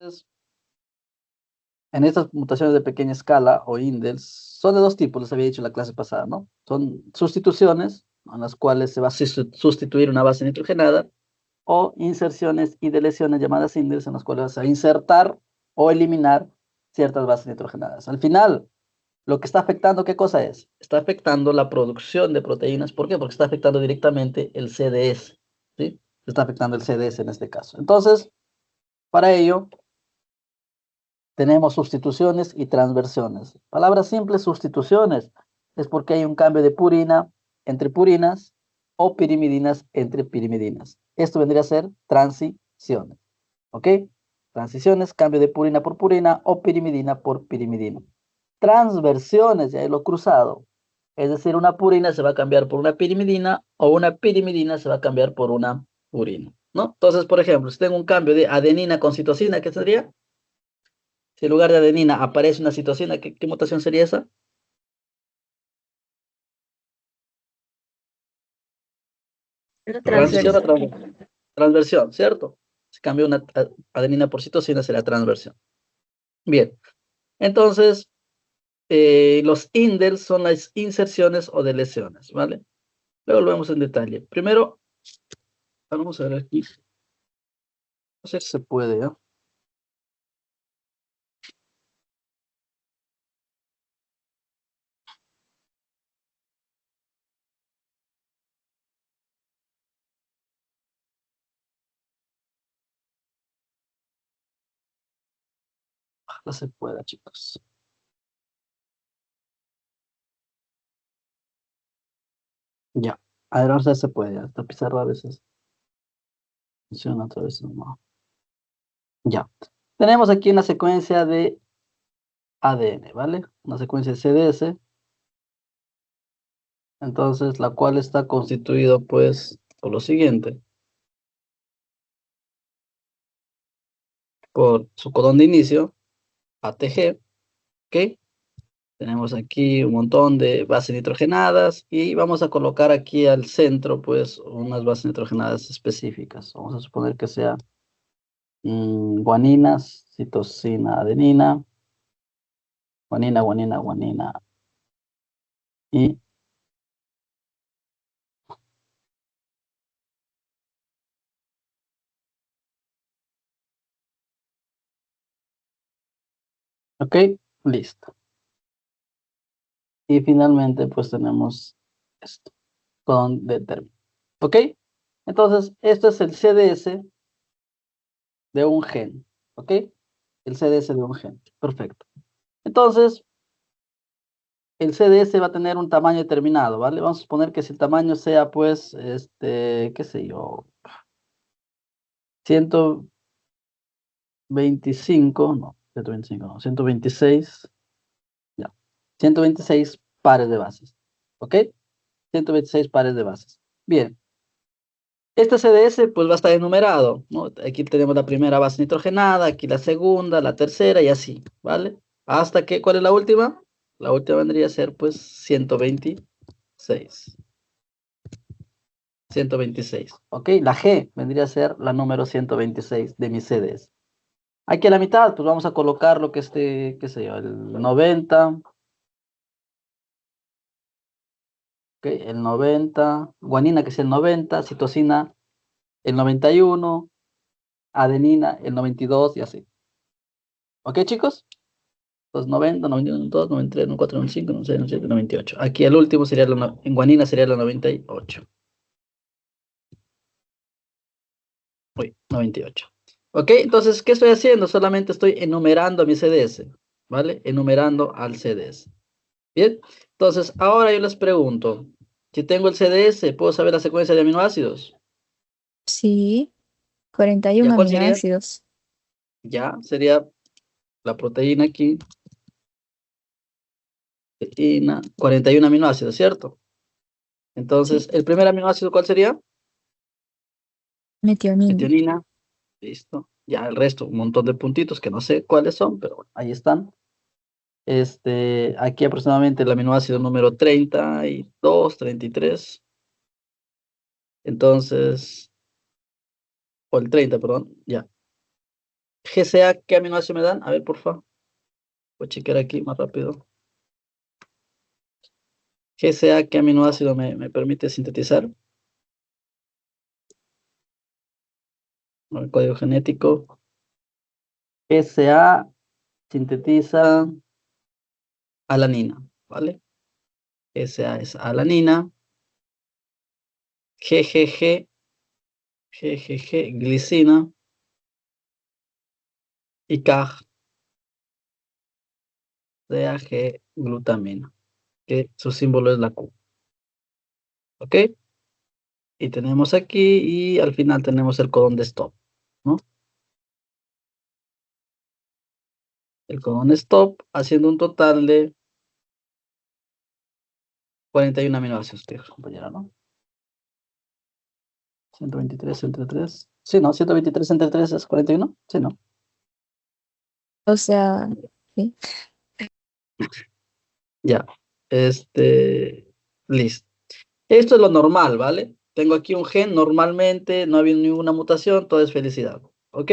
Entonces, en estas mutaciones de pequeña escala o indels, son de dos tipos, les había dicho en la clase pasada, ¿no? Son sustituciones, ¿no?, en las cuales se va a sustituir una base nitrogenada, o inserciones y deleciones llamadas indels, en las cuales vas a insertar o eliminar ciertas bases nitrogenadas. Al final, lo que está afectando, ¿qué cosa es? Está afectando la producción de proteínas. ¿Por qué? Porque está afectando directamente el CDS, ¿sí? Está afectando el CDS en este caso. Entonces, para ello, tenemos sustituciones y transversiones. Palabras simples, sustituciones. Es porque hay un cambio de purina entre purinas o pirimidinas entre pirimidinas. Esto vendría a ser transiciones. ¿Ok? Transiciones, cambio de purina por purina o pirimidina por pirimidina. Transversiones, ya lo cruzado. Es decir, una purina se va a cambiar por una pirimidina o una pirimidina se va a cambiar por una purina, ¿no? Entonces, por ejemplo, si tengo un cambio de adenina con citosina, ¿qué sería? Si en lugar de adenina aparece una citosina, ¿qué mutación sería esa? La Transición a transversión. transversión, ¿cierto? Si cambia una adenina por citosina, será transversión. Bien, entonces, los indels son las inserciones o deleciones, ¿vale? Luego lo vemos en detalle. Primero, vamos a ver aquí. No sé si se puede, ¿ya? No se puede, chicos. Ya. A ver, ahora sí se puede, ya. Esta pizarra a veces funciona, otra vez no. Ya. Tenemos aquí una secuencia de ADN, ¿vale? Una secuencia de CDS. Entonces, la cual está constituido, pues, por lo siguiente. Por su codón de inicio, ATG, ¿ok? Tenemos aquí un montón de bases nitrogenadas y vamos a colocar aquí al centro, pues, unas bases nitrogenadas específicas. Vamos a suponer que sea guaninas, citosina, adenina, guanina, guanina, guanina y ok, listo. Y finalmente, pues tenemos esto, con de término. ¿Ok? Entonces, esto es el CDS de un gen. ¿Ok? El CDS de un gen. Perfecto. Entonces, el CDS va a tener un tamaño determinado, ¿vale? Vamos a suponer que si el tamaño sea, pues, qué sé yo, 125, no, 125, no, 126, ya, 126 pares de bases, ¿ok? 126 pares de bases. Bien, este CDS, pues, va a estar enumerado, ¿no? Aquí tenemos la primera base nitrogenada, aquí la segunda, la tercera y así, ¿vale? Hasta que, ¿cuál es la última? La última vendría a ser, pues, 126. 126, ¿ok? La G vendría a ser la número 126 de mis CDs. Aquí a la mitad, pues vamos a colocar lo que esté, qué sé yo, el 90, ¿ok? El 90, guanina que es el 90, citosina el 91, adenina el 92 y así. ¿Ok, chicos? Los 90, 91, 92, 93, 94, 95, 96, 97, 98. Aquí el último sería, en guanina sería la 98. Uy, 98. Ok, entonces, ¿qué estoy haciendo? Solamente estoy enumerando a mi CDS, ¿vale? Enumerando al CDS. Bien, entonces, ahora yo les pregunto, si tengo el CDS, ¿puedo saber la secuencia de aminoácidos? Sí, cuarenta y ¿Ya uno cuál sería? aminoácidos. Ya, sería la proteína aquí, proteína, 41 aminoácidos, ¿cierto? Sí, Entonces, ¿el primer aminoácido cuál sería? metionina. Metionina, listo. Ya el resto, un montón de puntitos que no sé cuáles son, pero bueno, ahí están. Aquí aproximadamente el aminoácido número 32, 33. Entonces, o el 30, perdón, ya. GCA, ¿qué aminoácido me dan? A ver, por favor. Voy a chequear aquí más rápido. GCA, ¿qué aminoácido me permite sintetizar? El código genético. GCA sintetiza alanina, ¿vale? GCA es alanina. GGG, glicina. Y CAG, CAG, glutamina, que su símbolo es la Q. ¿Ok? Y tenemos aquí, y al final tenemos el codón de stop, ¿no? El codón de stop haciendo un total de 41 aminoácidos, compañera, ¿no? 123 entre 3. Sí, ¿no? 123 entre 3 es 41. Sí, ¿no? O sea, sí. Ya. Listo. Esto es lo normal, ¿vale? Tengo aquí un gen, normalmente no ha habido ninguna mutación, todo es felicidad. ¿Ok?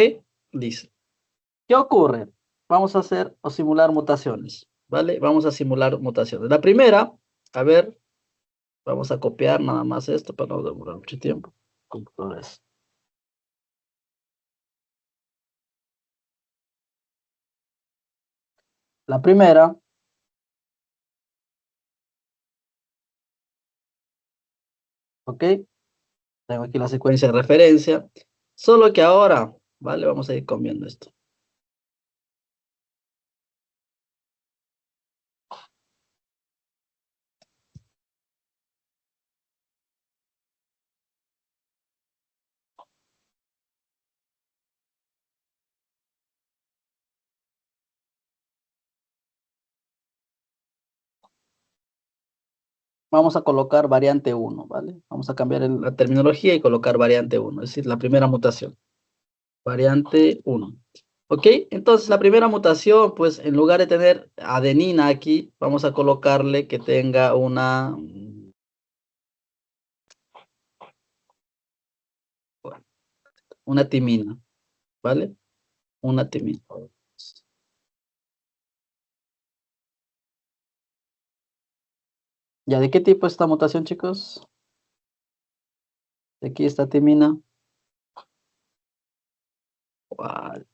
Listo. ¿Qué ocurre? Vamos a hacer o simular mutaciones, ¿vale? Vamos a simular mutaciones. La primera, a ver, vamos a copiar nada más esto para no demorar mucho tiempo. Computadores. La primera, ¿ok? Tengo aquí la secuencia de referencia, solo que ahora, ¿vale? Vamos a ir comiendo esto. Vamos a colocar variante 1, ¿vale? Vamos a cambiar la terminología y colocar variante 1, es decir, la primera mutación. Variante 1. ¿Ok? Entonces, la primera mutación, pues, en lugar de tener adenina aquí, vamos a colocarle que tenga una timina, ¿vale? Una timina. ¿Ya de qué tipo es esta mutación, chicos? De aquí esta timina. Guau,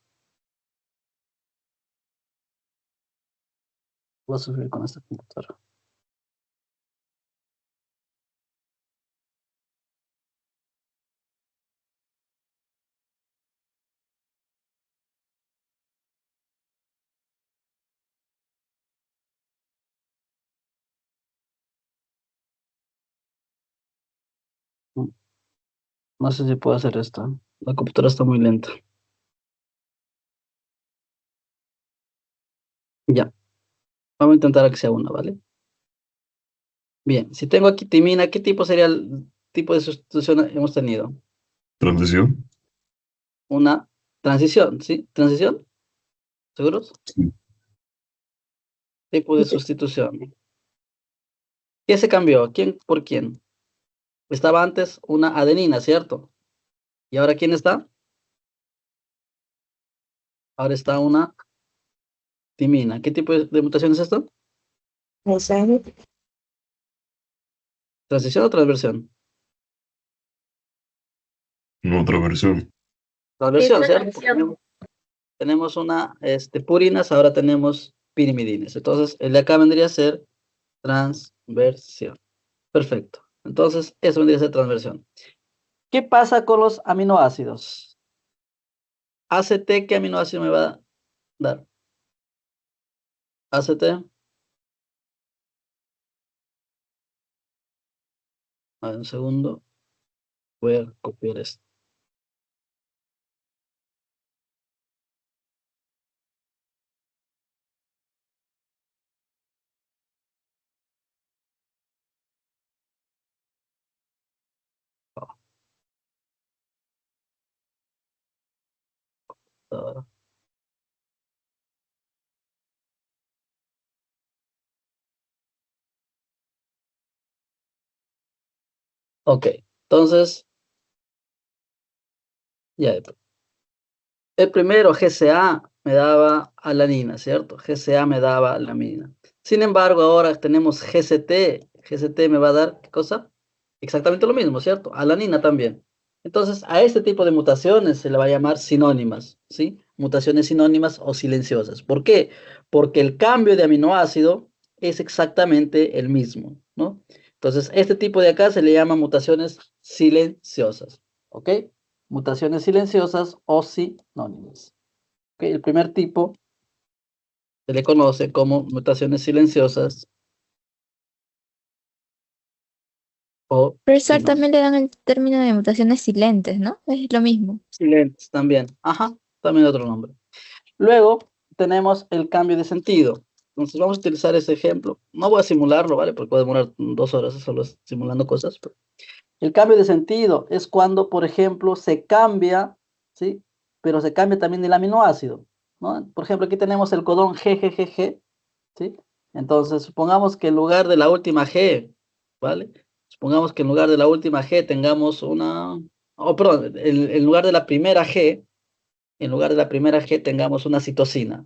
voy a sufrir con esta computadora. No sé si puedo hacer esto. La computadora está muy lenta. Ya, vamos a intentar que sea una, ¿vale? Bien, si tengo aquí timina, ¿qué tipo sería el tipo de sustitución hemos tenido? Transición. Una transición, ¿sí? ¿Transición? ¿Seguros? Sí. Tipo de sustitución. ¿Qué se cambió? ¿Quién por quién? Estaba antes una adenina, ¿cierto? ¿Y ahora quién está? Ahora está una timina. ¿Qué tipo de mutación es esto? ¿Transición o transversión? Otra versión. Transversión, ¿cierto? Porque tenemos una purinas, ahora tenemos pirimidines. Entonces, el de acá vendría a ser transversión. Perfecto. Entonces, eso vendría a ser transversión. ¿Qué pasa con los aminoácidos? ACT, ¿qué aminoácido me va a dar? ACT. A ver, un segundo. Voy a copiar esto. Ahora. Ok, entonces, ya. El primero, GCA, me daba alanina, ¿cierto? GCA me daba alanina. Sin embargo, ahora tenemos GCT. GCT me va a dar, ¿qué cosa? Exactamente lo mismo, ¿cierto? Alanina también. Entonces, a este tipo de mutaciones se le va a llamar sinónimas, ¿sí? Mutaciones sinónimas o silenciosas. ¿Por qué? Porque el cambio de aminoácido es exactamente el mismo, ¿no? Entonces, este tipo de acá se le llama mutaciones silenciosas, ¿ok? Mutaciones silenciosas o sinónimas. ¿Ok? El primer tipo se le conoce como mutaciones silenciosas o Profesor, sinónimas. también le dan el término de mutaciones silentes, ¿no? Es lo mismo. Silentes también. Ajá, también otro nombre. Luego tenemos el cambio de sentido. Entonces vamos a utilizar ese ejemplo. No voy a simularlo, ¿vale? Porque puede demorar 2 horas solo simulando cosas. El cambio de sentido es cuando, por ejemplo, se cambia, ¿sí? Pero se cambia también el aminoácido, ¿no? Por ejemplo, aquí tenemos el codón GGGG, ¿sí? Entonces, supongamos que en lugar de la última G, ¿vale? Supongamos que en lugar de la última G tengamos una, oh, perdón, en lugar de la primera G, en lugar de la primera G tengamos una citosina,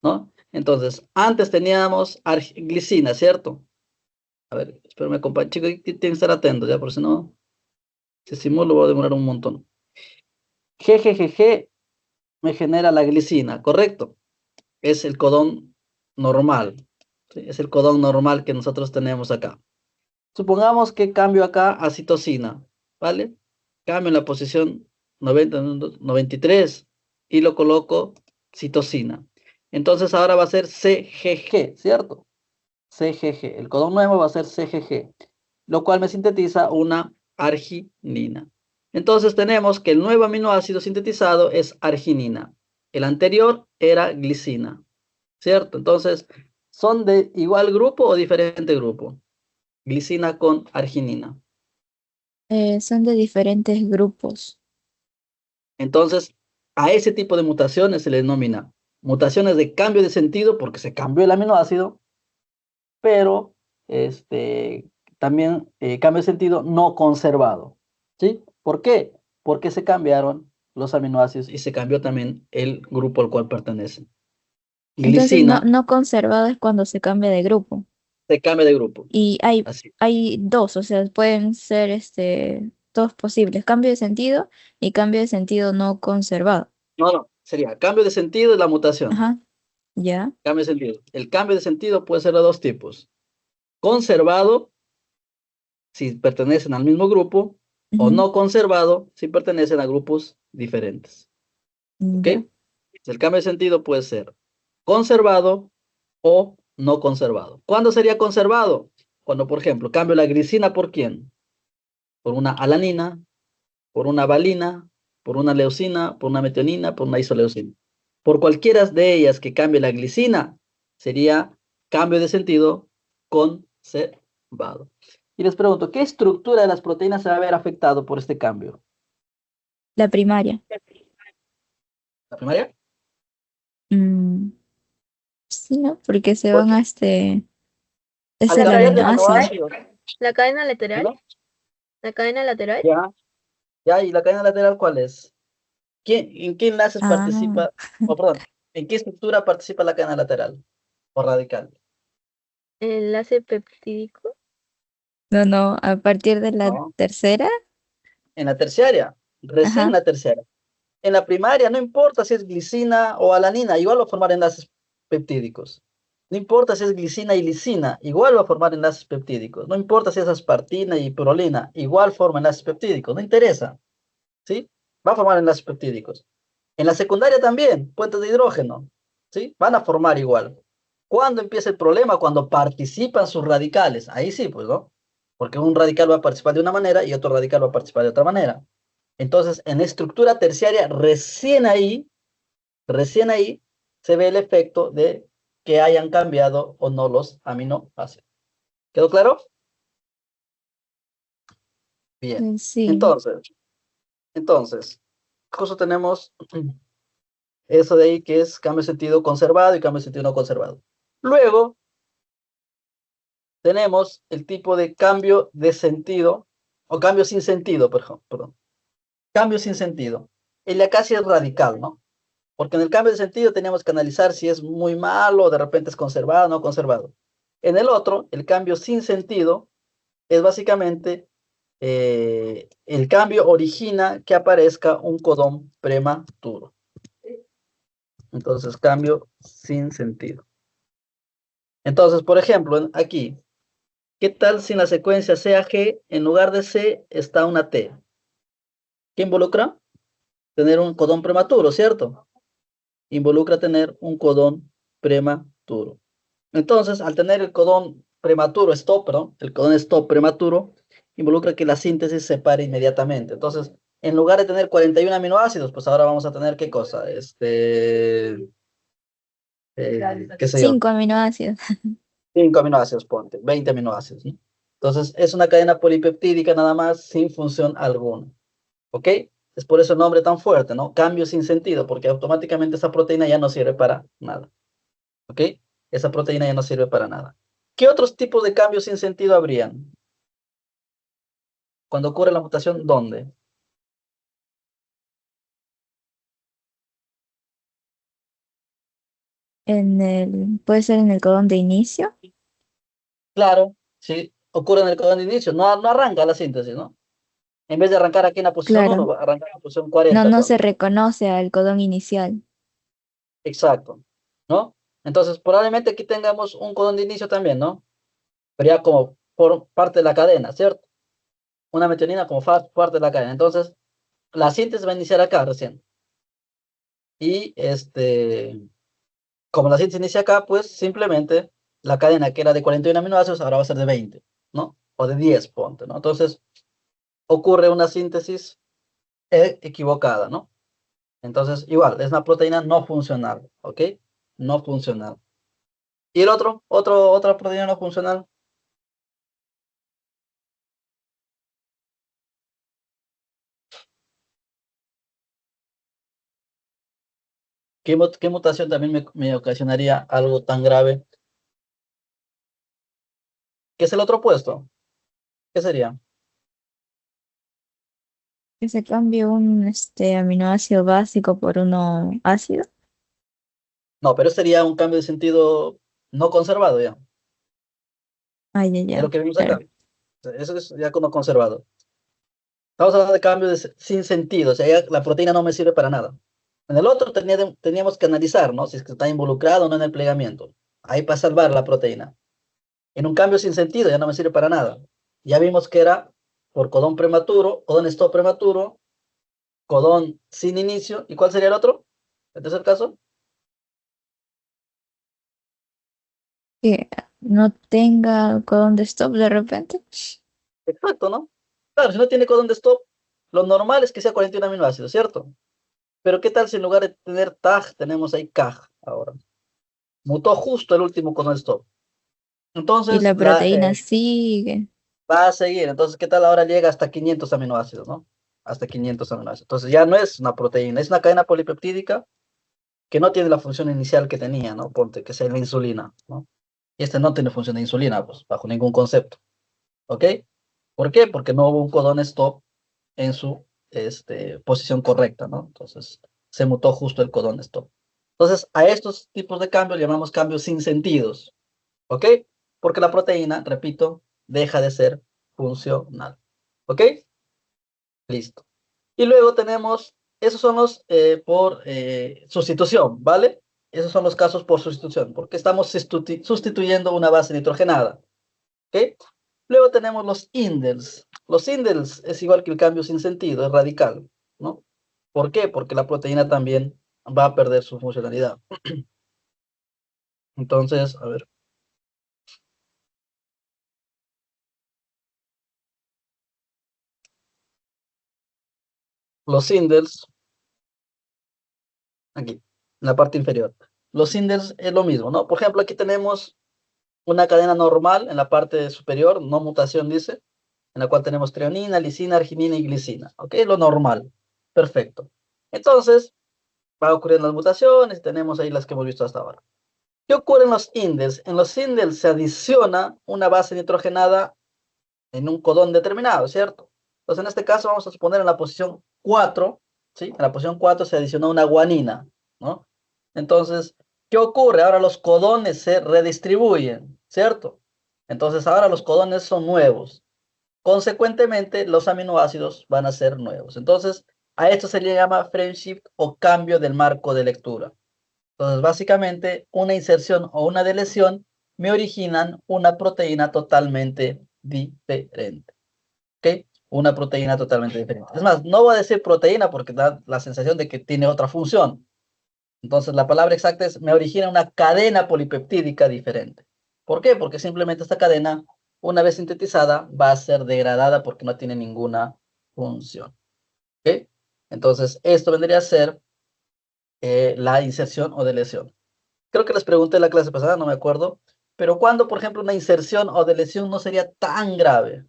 ¿no? Entonces, antes teníamos glicina, ¿cierto? A ver, espero me acompañe, chicos, tienen que estar atentos, ya, por si no, si simulo va a demorar un montón. GGGG me genera la glicina, ¿correcto? Es el codón normal, ¿sí? Es el codón normal que nosotros tenemos acá. Supongamos que cambio acá a citosina, ¿vale? Cambio en la posición 90, 93 y lo coloco citosina. Entonces ahora va a ser CGG, ¿cierto? CGG. El codón nuevo va a ser CGG, lo cual me sintetiza una arginina. Entonces tenemos que el nuevo aminoácido sintetizado es arginina. El anterior era glicina, ¿cierto? Entonces, ¿son de igual grupo o diferente grupo? Glicina con arginina. Son de diferentes grupos. Entonces, a ese tipo de mutaciones se le denomina mutaciones de cambio de sentido porque se cambió el aminoácido, pero también cambio de sentido no conservado, ¿sí? ¿Por qué? Porque se cambiaron los aminoácidos y se cambió también el grupo al cual pertenecen. Entonces, no, Glicina no conservado es cuando se cambia de grupo. se cambia de grupo, Y hay, así. hay dos, o sea, pueden ser dos posibles, cambio de sentido y cambio de sentido no conservado. No, no, sería cambio de sentido de la mutación. Ajá, ya. Cambio de sentido. El cambio de sentido puede ser de dos tipos. Conservado, si pertenecen al mismo grupo, o Ujú, no conservado, si pertenecen a grupos diferentes. ¿Ok? ya. El cambio de sentido puede ser conservado o no conservado. ¿Cuándo sería conservado? Cuando, por ejemplo, cambio la glicina por quién? Por una alanina, por una valina, por una leucina, por una metionina, por una isoleucina. Por cualquiera de ellas que cambie la glicina, sería cambio de sentido conservado. Y les pregunto, ¿qué estructura de las proteínas se va a ver afectado por este cambio? La primaria. ¿La primaria? Mm, sí, ¿no? Porque se van Porque a es al el cambiar de aminoácido. aminoácidos, La cadena lateral, ¿no? la cadena lateral, Ya, ya, ¿y la cadena lateral cuál es? ¿En qué enlaces Ah, participa, o perdón, en qué estructura participa la cadena lateral o radical? enlace peptídico, no, no, a partir de la No, tercera. en la terciaria, recién en Ajá. la terciaria. En la primaria no importa si es glicina o alanina, igual va a formar enlaces peptídicos. No importa si es glicina y lisina, igual va a formar enlaces peptídicos. No importa si es aspartina y prolina, igual forma enlaces peptídicos. No interesa, ¿sí? Va a formar enlaces peptídicos. En la secundaria también, puentes de hidrógeno, ¿sí? Van a formar igual. ¿Cuándo empieza el problema? Cuando participan sus radicales. Ahí sí, pues, ¿no? Porque un radical va a participar de una manera y otro radical va a participar de otra manera. Entonces, en estructura terciaria, recién ahí se ve el efecto de que hayan cambiado o no los aminoácidos. ¿Quedó claro? Bien. Sí. Entonces, justo tenemos eso de ahí que es cambio de sentido conservado y cambio de sentido no conservado. Luego, tenemos el tipo de cambio de sentido, o cambio sin sentido, perdón. Cambio sin sentido. El de acá sí es radical, ¿no? Porque en el cambio de sentido teníamos que analizar si es muy malo, de repente es conservado o no conservado. En el otro, el cambio sin sentido es básicamente el cambio origina que aparezca un codón prematuro. Entonces, cambio sin sentido. Entonces, por ejemplo, aquí, ¿qué tal si en la secuencia sea G, en lugar de C está una T? ¿Qué involucra? Tener un codón prematuro, ¿cierto? Involucra tener un codón prematuro. Entonces, al tener el codón prematuro, stop, perdón, el codón stop prematuro, involucra que la síntesis se pare inmediatamente. Entonces, en lugar de tener 41 aminoácidos, pues ahora vamos a tener, ¿qué cosa? ¿Qué sé yo? 5 aminoácidos. 5 aminoácidos, ponte, 20 aminoácidos, ¿no? Entonces, es una cadena polipeptídica nada más, sin función alguna, ¿ok? Es por eso el nombre tan fuerte, ¿no? Cambio sin sentido, porque automáticamente esa proteína ya no sirve para nada, ¿ok? Esa proteína ya no sirve para nada. ¿Qué otros tipos de cambios sin sentido habrían? Cuando ocurre la mutación, ¿dónde? Puede ser en el codón de inicio. Claro, sí, ocurre en el codón de inicio, no arranca la síntesis, ¿no? En vez de arrancar aquí en la posición Claro. 1, va a arrancar en la posición No, 40, no se ponte. reconoce al codón inicial. Exacto, ¿no? Entonces, probablemente aquí tengamos un codón de inicio también, ¿no? Pero ya como por parte de la cadena, ¿cierto? Una metionina como parte de la cadena. Entonces, la síntesis va a iniciar acá recién. Y como la síntesis inicia acá, pues simplemente la cadena que era de 41 aminoácidos ahora va a ser de 20, ¿no? O de 10, ponte, ¿no? Entonces, ocurre una síntesis equivocada, ¿no? Entonces, igual, es una proteína no funcional, ¿ok? No funcional. ¿Y el otra proteína no funcional? ¿Qué mutación también me ocasionaría algo tan grave? ¿Qué es el otro opuesto? ¿Qué sería? Que se cambie un aminoácido básico por uno ácido. No, pero sería un cambio de sentido no conservado ya. Ay, ya, Es ya. lo que vimos acá. Claro. Eso es ya como conservado. Estamos hablando de cambios sin sentido, o sea, ya la proteína no me sirve para nada. En el otro teníamos que analizar, ¿no? Si es que está involucrado o no en el plegamiento. Ahí para salvar la proteína. En un cambio sin sentido ya no me sirve para nada. Ya vimos que era por codón prematuro, codón stop prematuro, codón sin inicio. ¿Y cuál sería el otro? ¿El tercer caso? Que no tenga codón de stop de repente. Exacto, ¿no? Claro, si no tiene codón de stop, lo normal es que sea 41 aminoácidos, ¿cierto? Pero ¿qué tal si en lugar de tener TAG tenemos ahí CAG ahora? Mutó justo el último codón stop. Y Entonces, la proteína sigue. va a seguir. Entonces, ¿qué tal ahora llega hasta 500 aminoácidos, ¿no? Hasta 500 aminoácidos. Entonces, ya no es una proteína, es una cadena polipeptídica que no tiene la función inicial que tenía, ¿no? Ponte, que sea la insulina, ¿no? Y este no tiene función de insulina, pues, bajo ningún concepto, ¿ok? ¿Por qué? Porque no hubo un codón stop en su posición correcta, ¿no? Entonces, se mutó justo el codón stop. Entonces, a estos tipos de cambios llamamos cambios sin sentidos, ¿ok? Porque la proteína, repito, deja de ser funcional, ¿ok? Listo. Y luego tenemos, esos son los por sustitución, ¿vale? Esos son los casos por sustitución, porque estamos sustituyendo una base nitrogenada, ¿ok? Luego tenemos los indels. Los indels es igual que el cambio sin sentido, es radical, ¿no? ¿Por qué? Porque la proteína también va a perder su funcionalidad. Entonces, a ver, los indels, aquí, en la parte inferior. Los indels es lo mismo, ¿no? Por ejemplo, aquí tenemos una cadena normal en la parte superior, no mutación dice, en la cual tenemos treonina, lisina, arginina y glicina, ¿ok? Lo normal, perfecto. Entonces, va a ocurrir las mutaciones, tenemos ahí las que hemos visto hasta ahora. ¿Qué ocurre en los indels? En los indels se adiciona una base nitrogenada en un codón determinado, ¿cierto? Entonces, en este caso vamos a suponer en la posición 4, ¿sí? En la posición 4 se adicionó una guanina, ¿no? Entonces, ¿qué ocurre? Ahora los codones se redistribuyen, ¿cierto? Entonces, ahora los codones son nuevos. Consecuentemente, los aminoácidos van a ser nuevos. Entonces, a esto se le llama frame shift o cambio del marco de lectura. Entonces, básicamente, una inserción o una deleción me originan una proteína totalmente diferente. ¿Ok? Una proteína totalmente diferente. Es más, no voy a decir proteína porque da la sensación de que tiene otra función. Entonces, la palabra exacta es, me origina una cadena polipeptídica diferente. ¿Por qué? Porque simplemente esta cadena, una vez sintetizada, va a ser degradada porque no tiene ninguna función. ¿Ok? Entonces, esto vendría a ser la inserción o deleción. Creo que les pregunté en la clase pasada, no me acuerdo, pero ¿cuándo, por ejemplo, una inserción o deleción no sería tan grave?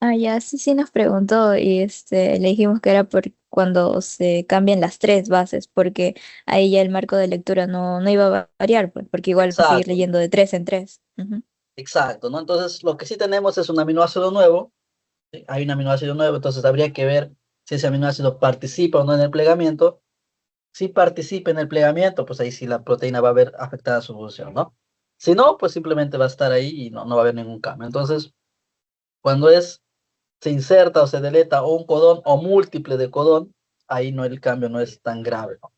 Ah, ya, sí, sí nos preguntó y le dijimos que era por cuando se cambian las tres bases, porque ahí ya el marco de lectura no iba a variar, pues, porque igual va a seguir Exacto, leyendo de tres en tres. Ujú. exacto, ¿no? Entonces, lo que sí tenemos es un aminoácido nuevo, ¿sí? Hay un aminoácido nuevo, entonces habría que ver si ese aminoácido participa o no en el plegamiento. Si participa en el plegamiento, pues ahí sí la proteína va a ver afectada su función, ¿no? Si no, pues simplemente va a estar ahí y no va a haber ningún cambio. Entonces, cuando se inserta o se deleta o un codón o múltiple de codón, ahí no el cambio no es tan grave, ¿no?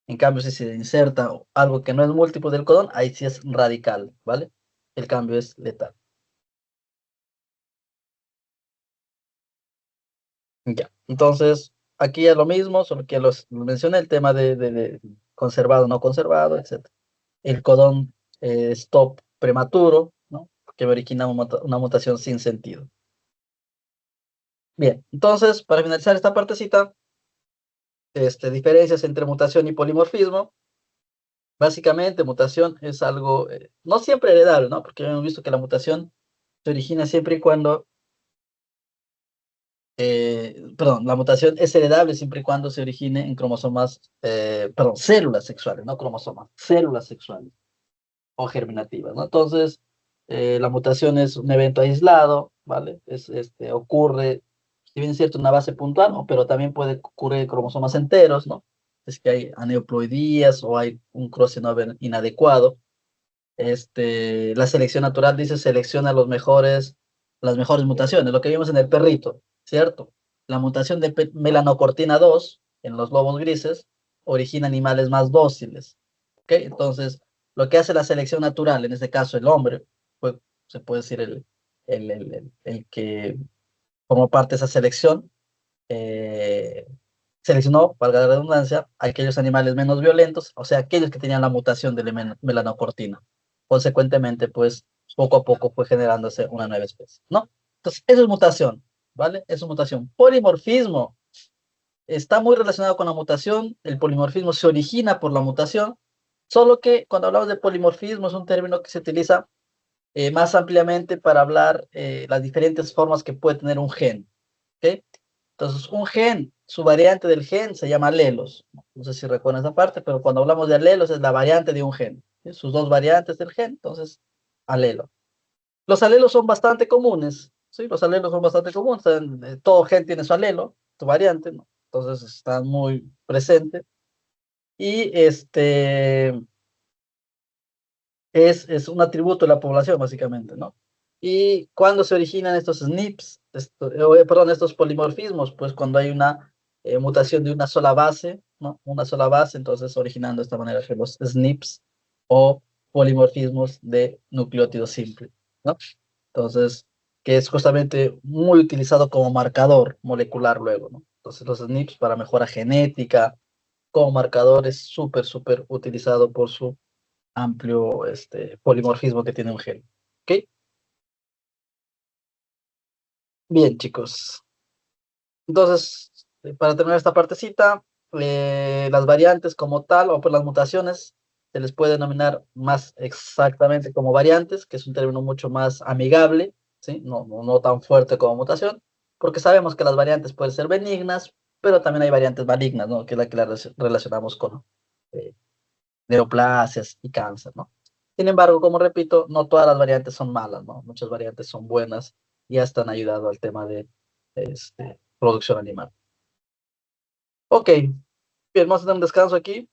En cambio, si se inserta algo que no es múltiplo del codón, ahí sí es radical, ¿vale? El cambio es letal. Ya, entonces, aquí es lo mismo, solo que los mencioné el tema de conservado, no conservado, etc. El codón stop prematuro, ¿no? Que origina una mutación sin sentido. Bien, entonces, para finalizar esta partecita, diferencias entre mutación y polimorfismo. Básicamente, mutación es algo no siempre heredable, ¿no? Porque hemos visto que la mutación se origina siempre y cuando, perdón, la mutación es heredable siempre y cuando se origine en cromosomas, perdón, células sexuales, no cromosomas, células sexuales o germinativas, ¿no? Entonces, la mutación es un evento aislado, ¿vale? Ocurre, si bien es cierto, una base puntual, ¿no? Pero también puede ocurrir en cromosomas enteros, ¿no? Es que hay aneuploidías o hay un crossover inadecuado. La selección natural dice selecciona las mejores mutaciones, lo que vimos en el perrito, ¿cierto? La mutación de melanocortina 2 en los lobos grises origina animales más dóciles, ¿ok? Entonces, lo que hace la selección natural, en este caso el hombre, pues se puede decir el que formó parte de esa selección, eh, seleccionó, valga la redundancia, aquellos animales menos violentos, o sea, aquellos que tenían la mutación de la melanocortina. Consecuentemente, pues, poco a poco fue generándose una nueva especie, ¿no? Entonces, eso es mutación, ¿vale? Eso es mutación. Polimorfismo está muy relacionado con la mutación, el polimorfismo se origina por la mutación, solo que cuando hablamos de polimorfismo es un término que se utiliza más ampliamente para hablar las diferentes formas que puede tener un gen, ¿ok? Entonces, un gen, su variante del gen se llama alelos. No sé si recuerdan esa parte, pero cuando hablamos de alelos es la variante de un gen, ¿sí? Sus dos variantes del gen, entonces, alelo. Los alelos son bastante comunes, ¿sí? Los alelos son bastante comunes. Todo gen tiene su alelo, su variante, ¿no? Entonces, están muy presentes. Y es un atributo de la población, básicamente, ¿no? ¿Y cuándo se originan estos SNPs, perdón, estos polimorfismos? Pues cuando hay una mutación de una sola base, ¿no? Una sola base, entonces originando de esta manera que los SNPs o polimorfismos de nucleótido simple, ¿no? Entonces, que es justamente muy utilizado como marcador molecular luego, ¿no? Entonces, los SNPs para mejora genética, como marcador es súper, súper utilizado por su amplio polimorfismo que tiene un gen. ¿Ok? Bien, chicos. Entonces, para terminar esta partecita, las variantes como tal, o por las mutaciones, se les puede denominar más exactamente como variantes, que es un término mucho más amigable, ¿sí? No tan fuerte como mutación, porque sabemos que las variantes pueden ser benignas, pero también hay variantes malignas, ¿no? Que es la que la relacionamos con eh, neoplasias y cáncer, ¿no? Sin embargo, como repito, no todas las variantes son malas, ¿no? Muchas variantes son buenas y hasta han ayudado al tema de producción animal. Ok, bien, vamos a tener un descanso aquí.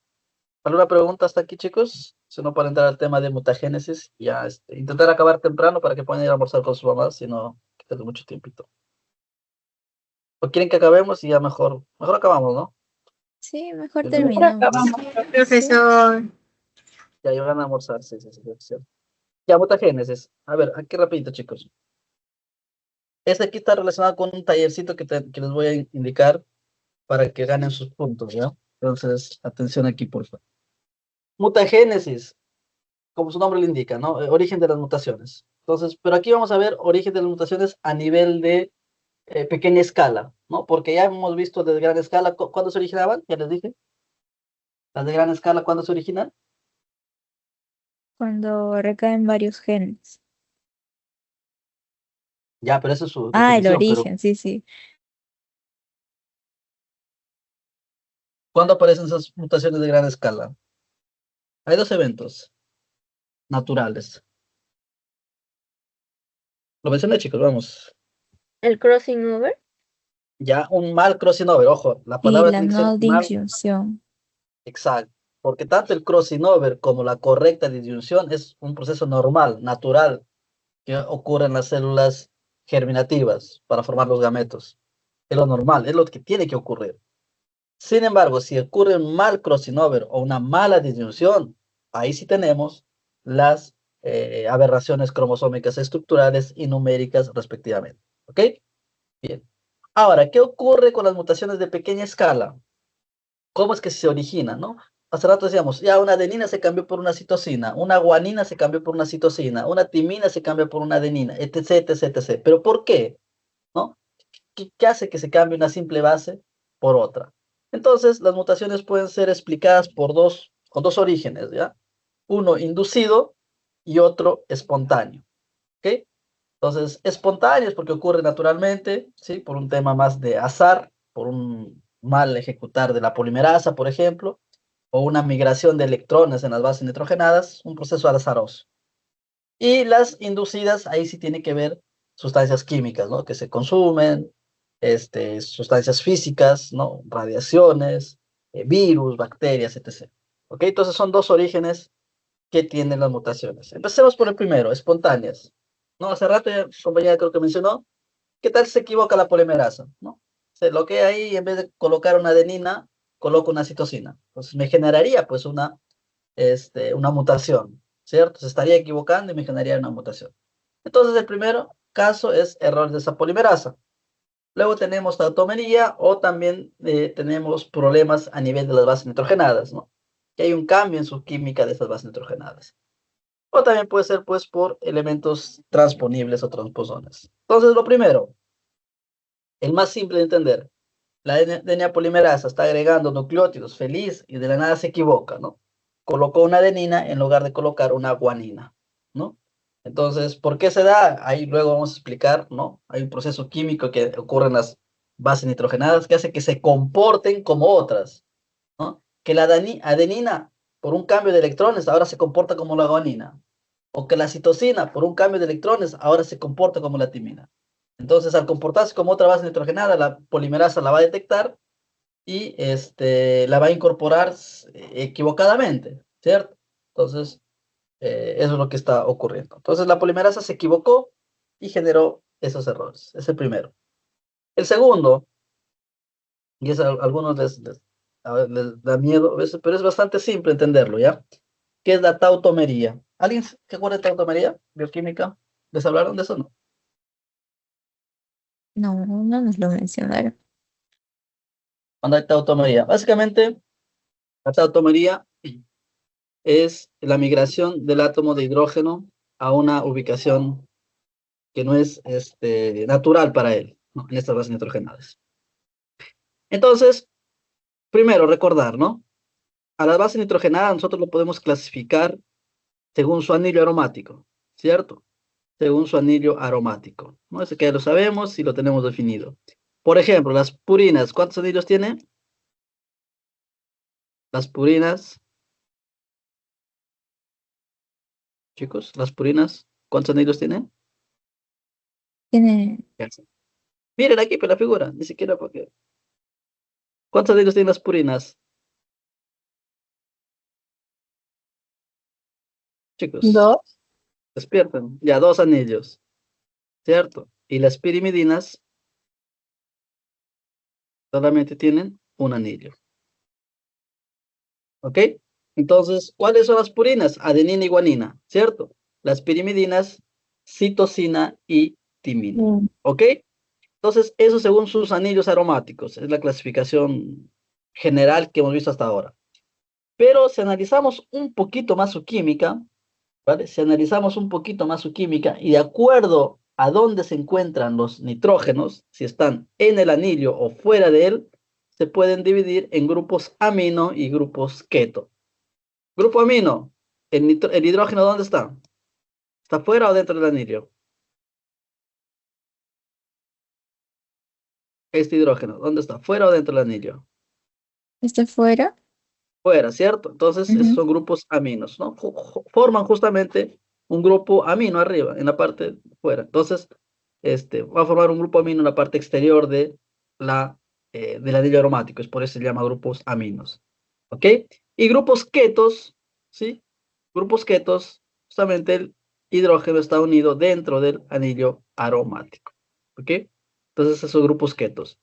¿Alguna pregunta hasta aquí, chicos? Si no, para entrar al tema de mutagénesis, ya intentar acabar temprano para que puedan ir a almorzar con sus mamás, si no, quitarles mucho tiempito. ¿O quieren que acabemos y ya mejor acabamos, ¿no? Sí, mejor Sí, Mejor terminamos. acabamos, Sí. profesor. ya iban a almorzar, sí, sí, sí, sí, sí. Ya, mutagénesis. A ver, aquí rapidito, chicos. Este aquí está relacionado con un tallercito que les voy a indicar para que ganen sus puntos, ¿ya? Entonces, atención aquí, por favor. Mutagénesis, como su nombre lo indica, ¿no? Origen de las mutaciones. Entonces, pero aquí vamos a ver origen de las mutaciones a nivel de pequeña escala, ¿no? Porque ya hemos visto de gran escala, ¿cuándo se originaban? Ya les dije. Las de gran escala, ¿cuándo se originan? Cuando recaen varios genes. Ya, pero esa es su Ah, el definición, pero origen, sí, sí. ¿cuándo aparecen esas mutaciones de gran escala? Hay dos eventos naturales. Lo mencioné, chicos, vamos. El crossing over. Ya, un mal crossing over, ojo, la Y palabra la tiene que ser no mal disyunción. exacto, porque tanto el crossing over como la correcta disyunción es un proceso normal, natural, que ocurre en las células germinativas para formar los gametos. Es lo normal, es lo que tiene que ocurrir. Sin embargo, si ocurre un mal crossing over o una mala disyunción, ahí sí tenemos las aberraciones cromosómicas estructurales y numéricas respectivamente. ¿Ok? Bien. Ahora, ¿qué ocurre con las mutaciones de pequeña escala? ¿Cómo es que se origina, no? Hace rato decíamos, ya una adenina se cambió por una citosina, una guanina se cambió por una citosina, una timina se cambió por una adenina, etc, etc, etc. ¿Pero por qué? ¿No? ¿Qué hace que se cambie una simple base por otra? Entonces, las mutaciones pueden ser explicadas con dos orígenes, ¿ya? Uno inducido y otro espontáneo, ¿ok? Entonces, espontáneos porque ocurre naturalmente, ¿sí? Por un tema más de azar, por un mal ejecutar de la polimerasa, por ejemplo, o una migración de electrones en las bases nitrogenadas, un proceso azaroso. Y las inducidas, ahí sí tiene que ver sustancias químicas, ¿no? Que se consumen, sustancias físicas, ¿no? Radiaciones, virus, bacterias, etc. ¿Ok? Entonces son dos orígenes que tienen las mutaciones. Empecemos por el primero, espontáneas. ¿No? Hace rato ya, compañera creo que mencionó, ¿qué tal si se equivoca la polimerasa? ¿No? Se bloquea ahí y en vez de colocar una adenina, coloco una citosina. Entonces me generaría pues una mutación, ¿cierto? Se estaría equivocando y me generaría una mutación. Entonces el primero caso es error de esa polimerasa. Luego tenemos tautomería o también tenemos problemas a nivel de las bases nitrogenadas, ¿no? Que hay un cambio en su química de esas bases nitrogenadas. O también puede ser pues por elementos transponibles o transposones. Entonces lo primero, el más simple de entender, la DNA polimerasa está agregando nucleótidos feliz y de la nada se equivoca, ¿no? Colocó una adenina en lugar de colocar una guanina, ¿no? Entonces, ¿por qué se da? Ahí luego vamos a explicar, ¿no? Hay un proceso químico que ocurre en las bases nitrogenadas que hace que se comporten como otras, ¿no? Que la adenina, por un cambio de electrones, ahora se comporta como la guanina. O que la citosina, por un cambio de electrones, ahora se comporta como la timina. Entonces, al comportarse como otra base nitrogenada, la polimerasa la va a detectar y la va a incorporar equivocadamente, ¿cierto? Entonces, eso es lo que está ocurriendo. Entonces, la polimerasa se equivocó y generó esos errores. Es el primero. El segundo, y es a algunos les da miedo, pero es bastante simple entenderlo, ¿ya? ¿Qué es la tautomería? ¿Alguien se acuerda de tautomería? Bioquímica. ¿Les hablaron de eso? No. No, no nos lo mencionaron. Cuando hay tautomería. Básicamente, la tautomería es la migración del átomo de hidrógeno a una ubicación que no es natural para él, ¿no? En estas bases nitrogenadas. Entonces, primero recordar, ¿no? A las bases nitrogenadas nosotros lo podemos clasificar según su anillo aromático, ¿cierto? Según su anillo aromático, ¿no? Eso que ya lo sabemos y lo tenemos definido. Por ejemplo, las purinas, ¿cuántos anillos tienen? Las purinas, chicos, las purinas, ¿cuántos anillos tienen? Tiene Ya sé. Miren aquí, pues la figura, ni siquiera porque. ¿Cuántos anillos tienen las purinas? chicos? Dos. Despierten. Ya, 2 anillos, ¿cierto? Y las pirimidinas solamente tienen un anillo. ¿Ok? Entonces, ¿cuáles son las purinas? Adenina y guanina, ¿cierto? Las pirimidinas, citosina y timina. Mm. ¿Ok? Entonces, eso según sus anillos aromáticos. Es la clasificación general que hemos visto hasta ahora. Pero si analizamos un poquito más su química, ¿vale? Si analizamos un poquito más su química y de acuerdo a dónde se encuentran los nitrógenos, si están en el anillo o fuera de él, se pueden dividir en grupos amino y grupos keto. Grupo amino, el hidrógeno, ¿dónde está? ¿Está fuera o dentro del anillo? Este hidrógeno, ¿dónde está? ¿Fuera o dentro del anillo? ¿Está fuera? Fuera, ¿cierto? Entonces, esos Ujú. son grupos aminos, ¿no? Forman justamente un grupo amino arriba, en la parte de fuera. Entonces, va a formar un grupo amino en la parte exterior de del anillo aromático. Es por eso se llama grupos aminos. ¿Ok? Y grupos ketos, ¿sí? Grupos ketos, justamente el hidrógeno está unido dentro del anillo aromático. ¿Ok? Entonces, esos son grupos ketos.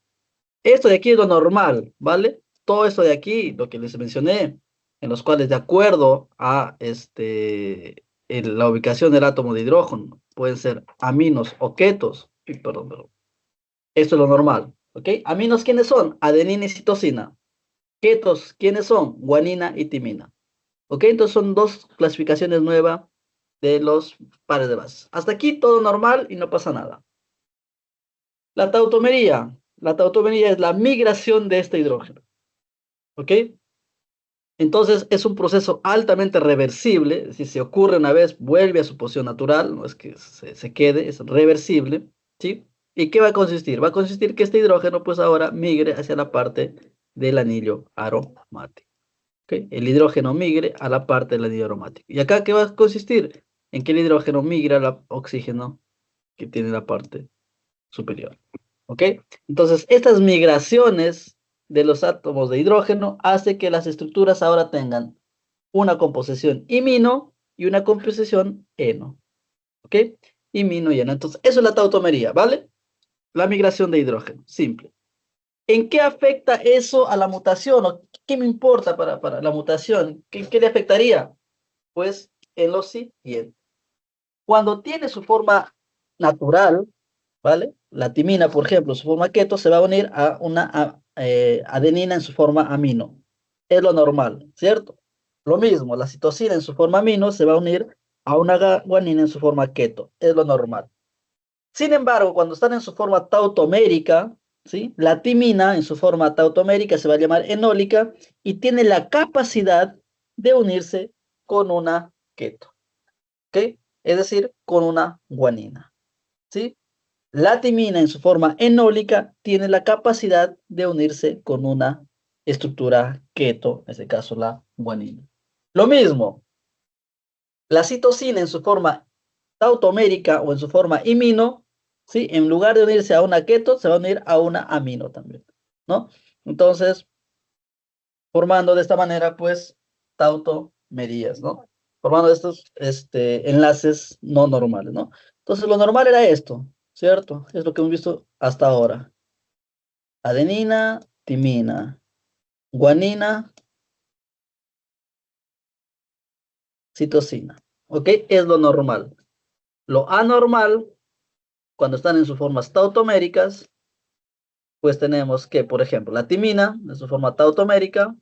Esto de aquí es lo normal, ¿vale? Todo esto de aquí, lo que les mencioné, en los cuales de acuerdo a la ubicación del átomo de hidrógeno, pueden ser aminos o ketos. Perdón. Esto es lo normal, ¿ok? Aminos, ¿quiénes son? Adenina y citosina. Ketos, ¿quiénes son? Guanina y timina. ¿Ok? Entonces son 2 clasificaciones nuevas de los pares de bases. Hasta aquí todo normal y no pasa nada. La tautomería. La tautomería es la migración de este hidrógeno. ¿Ok? Entonces es un proceso altamente reversible, si se ocurre una vez, vuelve a su posición natural, no es que se quede, es reversible, ¿sí? ¿Y qué va a consistir? Va a consistir que este hidrógeno pues ahora migre hacia la parte del anillo aromático, ¿ok? El hidrógeno migre a la parte del anillo aromático. ¿Y acá qué va a consistir? En que el hidrógeno migra al oxígeno que tiene la parte superior. ¿Ok? Entonces, estas migraciones de los átomos de hidrógeno hace que las estructuras ahora tengan una composición imino y una composición eno. ¿Ok? Imino y eno. Entonces, eso es la tautomería, ¿vale? La migración de hidrógeno, simple. ¿En qué afecta eso a la mutación? ¿O qué me importa para la mutación? ¿Qué le afectaría? Pues en lo siguiente. Cuando tiene su forma natural, ¿vale? La timina, por ejemplo, su forma keto se va a unir a una adenina en su forma amino. Es lo normal, ¿cierto? Lo mismo, la citosina en su forma amino se va a unir a una guanina en su forma keto. Es lo normal. Sin embargo, cuando están en su forma tautomérica, ¿sí? La timina en su forma tautomérica se va a llamar enólica y tiene la capacidad de unirse con una keto, ¿ok? Es decir, con una guanina, ¿sí? La timina en su forma enólica tiene la capacidad de unirse con una estructura keto, en este caso la guanina. Lo mismo, la citosina en su forma tautomérica o en su forma imino, ¿sí? En lugar de unirse a una keto, se va a unir a una amino también, ¿no? Entonces, formando de esta manera, pues, tautomerías, ¿no? Formando estos enlaces no normales, ¿no? Entonces, lo normal era esto, ¿cierto? Es lo que hemos visto hasta ahora. Adenina, timina, guanina, citosina. ¿Ok? Es lo normal. Lo anormal, cuando están en sus formas tautoméricas, pues tenemos que, por ejemplo, la timina, en su forma tautomérica,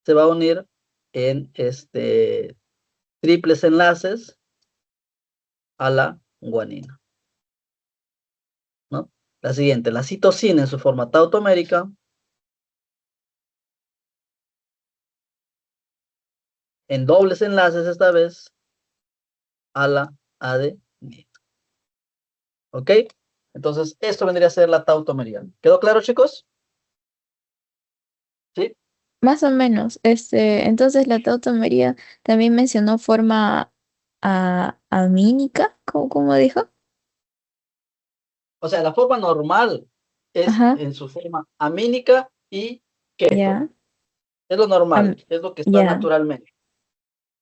se va a unir en triples enlaces a la guanina, ¿no? La siguiente, la citosina en su forma tautomérica, en dobles enlaces esta vez a la adenina. ¿Ok? Entonces, esto vendría a ser la tautomería. ¿Quedó claro, chicos? ¿Sí? Más o menos. Entonces la tautomería también mencionó forma amínica, ¿cómo dijo? O sea, la forma normal es Ajá, en su forma amínica y keto. ya. Es lo Am- normal, es lo que está ya, naturalmente.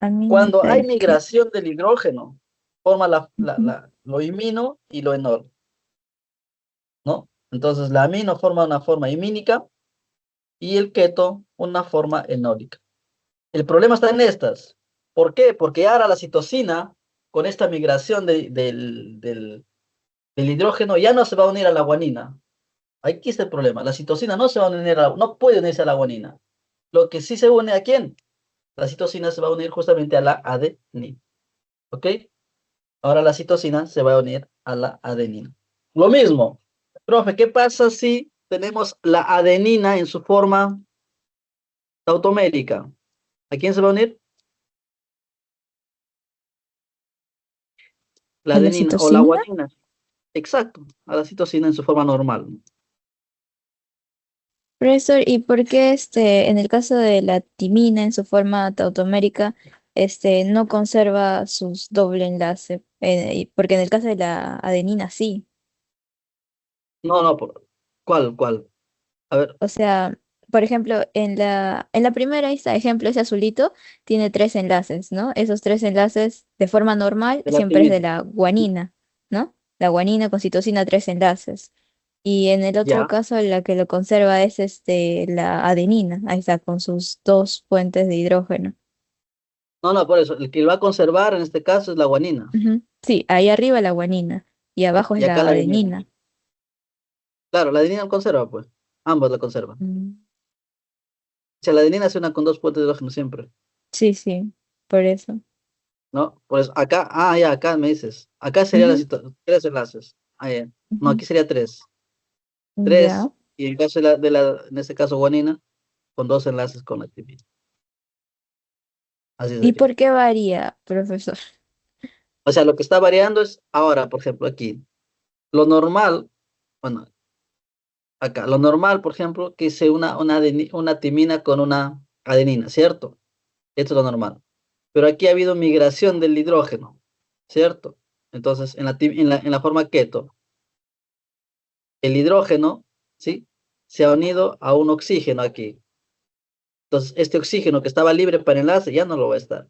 Cuando hay aminosalicylic. migración del hidrógeno, forma Ujú. lo imino y lo enol, ¿no? Entonces la amino forma una forma imínica y el keto una forma enólica. El problema está en estas. ¿Por qué? Porque ahora la citosina, con esta migración del hidrógeno, ya no se va a unir a la guanina. Aquí está el problema. La citosina no se va a unir no puede unirse a la guanina. Lo que sí se une a quién? La citosina se va a unir justamente a la adenina. ¿Ok? Ahora la citosina se va a unir a la adenina. Lo mismo. Profe, ¿qué pasa si tenemos la adenina en su forma tautomérica? ¿A quién se va a unir? La ¿A la adenina o la citosina? guanina. Exacto, a la citosina en su forma normal. Profesor, ¿y por qué en el caso de la timina en su forma tautomérica, no conserva sus doble enlace? Porque en el caso de la adenina sí. No, no, ¿cuál? A ver, O sea, por ejemplo, en la primera ejemplo, ese azulito, tiene tres enlaces, ¿no? Esos tres enlaces de forma normal de la siempre es de timina. la guanina, ¿no? La guanina con citosina, tres enlaces. Y en el otro Ya. caso, la que lo conserva es la adenina, ahí está, con sus dos fuentes de hidrógeno. No, no, por eso, el que va a conservar en este caso es la guanina. Ujú. Sí, ahí arriba la guanina y abajo es Y acá la la adenina. adenina. Claro, la adenina conserva, pues. Ambos la conservan. Mm. O sea, la adenina se une con dos puentes de hidrógeno siempre, Sí, sí, por eso. ¿no? Por eso, acá, ya, acá me dices. Acá sería Ujú, tres enlaces. Ah, ya. No, ujú. aquí sería tres. Ya. Tres, y en caso en este caso guanina, con dos enlaces con la timina. Así ¿Y sería. por qué varía, profesor? O sea, lo que está variando es ahora, por ejemplo, aquí. Lo normal, bueno, acá, lo normal, por ejemplo, que se una timina con una adenina, ¿cierto? Esto es lo normal. Pero aquí ha habido migración del hidrógeno, ¿cierto? Entonces, en la forma keto, el hidrógeno, ¿sí? Se ha unido a un oxígeno aquí. Entonces, este oxígeno que estaba libre para enlace ya no lo va a estar.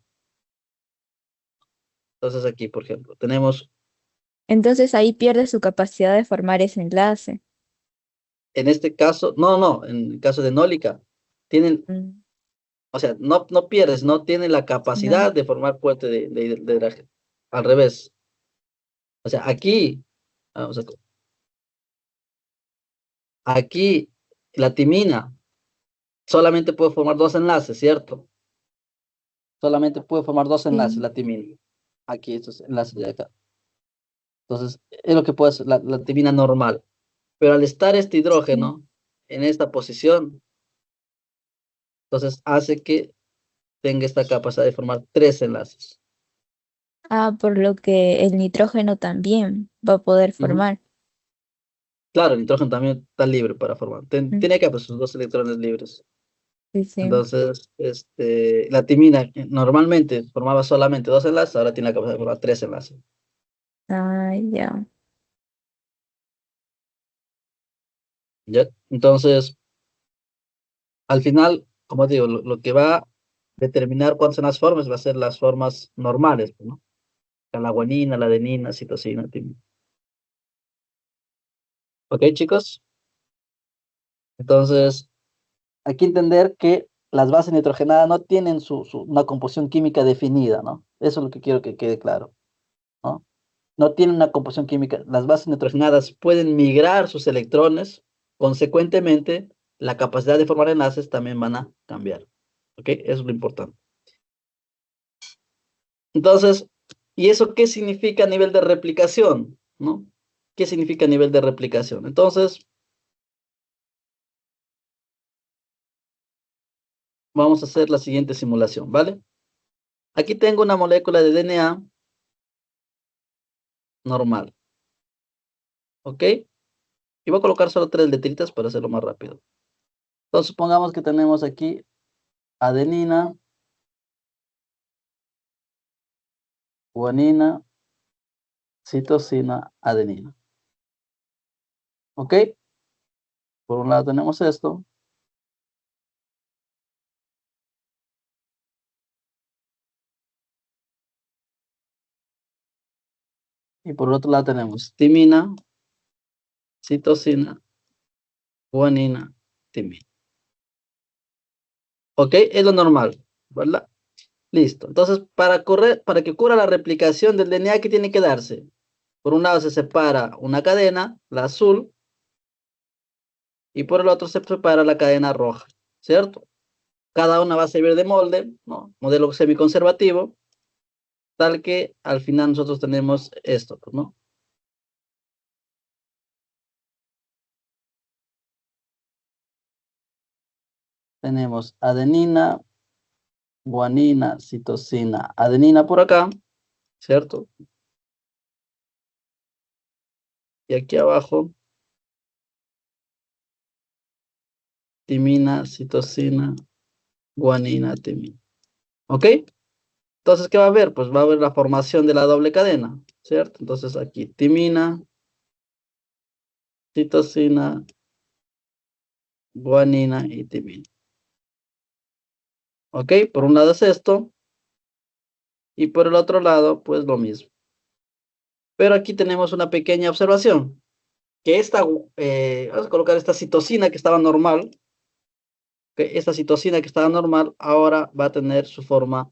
Entonces, aquí, por ejemplo, tenemos, Entonces ahí pierde su capacidad de formar ese enlace. en este caso, no, en el caso de Nólica, tienen, Mm. o sea, no pierdes, no tiene la No. capacidad de formar puente de hidrógeno. Al revés. O sea, vamos a, aquí la timina solamente puede formar dos enlaces, ¿cierto? Solamente puede formar dos enlaces Sí. la timina. Aquí, estos enlaces de acá. Entonces, es lo que puede hacer la timina normal. Pero al estar este Sí. hidrógeno en esta posición, entonces hace que tenga esta capacidad de formar tres enlaces. Ah, por lo que el nitrógeno también va a poder Ujú. formar. Claro, el nitrógeno también está libre para formar. Mm. Tiene que haber sus dos electrones libres. Sí, sí. Entonces, la timina normalmente formaba solamente dos enlaces, ahora tiene la capacidad de formar tres enlaces. Ah, ya. ¿Ya? Entonces, al final, como digo, lo que va a determinar cuáles son las formas va a ser las formas normales, ¿no? La guanina, la adenina, citosina, timina. ¿Ok, chicos? Entonces, hay que entender que las bases nitrogenadas no tienen una composición química definida, ¿no? Eso es lo que quiero que quede claro, ¿no? No tienen una composición química. Las bases nitrogenadas pueden migrar sus electrones, consecuentemente, la capacidad de formar enlaces también van a cambiar. ¿Ok? Eso es lo importante. Entonces, ¿y eso qué significa a nivel de replicación? ¿No? ¿Qué significa a nivel de replicación? Entonces, vamos a hacer la siguiente simulación, ¿vale? Aquí tengo una molécula de DNA normal, ¿ok? Y voy a colocar solo tres letritas para hacerlo más rápido. Entonces, supongamos que tenemos aquí adenina, guanina, citosina, adenina, ¿ok? Por un lado tenemos esto, Y por otro lado tenemos timina, citosina, guanina, timina. ¿Ok? Es lo normal, ¿verdad? Listo. Entonces, para que ocurra la replicación del DNA, ¿qué tiene que darse? Por un lado se separa una cadena, la azul, y por el otro se separa la cadena roja, ¿cierto? Cada una va a servir de molde, ¿no? Modelo semiconservativo, tal que al final nosotros tenemos esto, pues, ¿no? Tenemos adenina, guanina, citosina, adenina por acá, ¿cierto? Y aquí abajo, timina, citosina, guanina, timina. ¿Ok? Entonces, ¿qué va a haber? Pues va a haber la formación de la doble cadena, ¿cierto? Entonces aquí timina, citosina, guanina y timina. ¿Ok? Por un lado es esto, y por el otro lado, pues lo mismo. Pero aquí tenemos una pequeña observación, que vamos a colocar esta citosina que estaba normal, que esta citosina que estaba normal, ahora va a tener su forma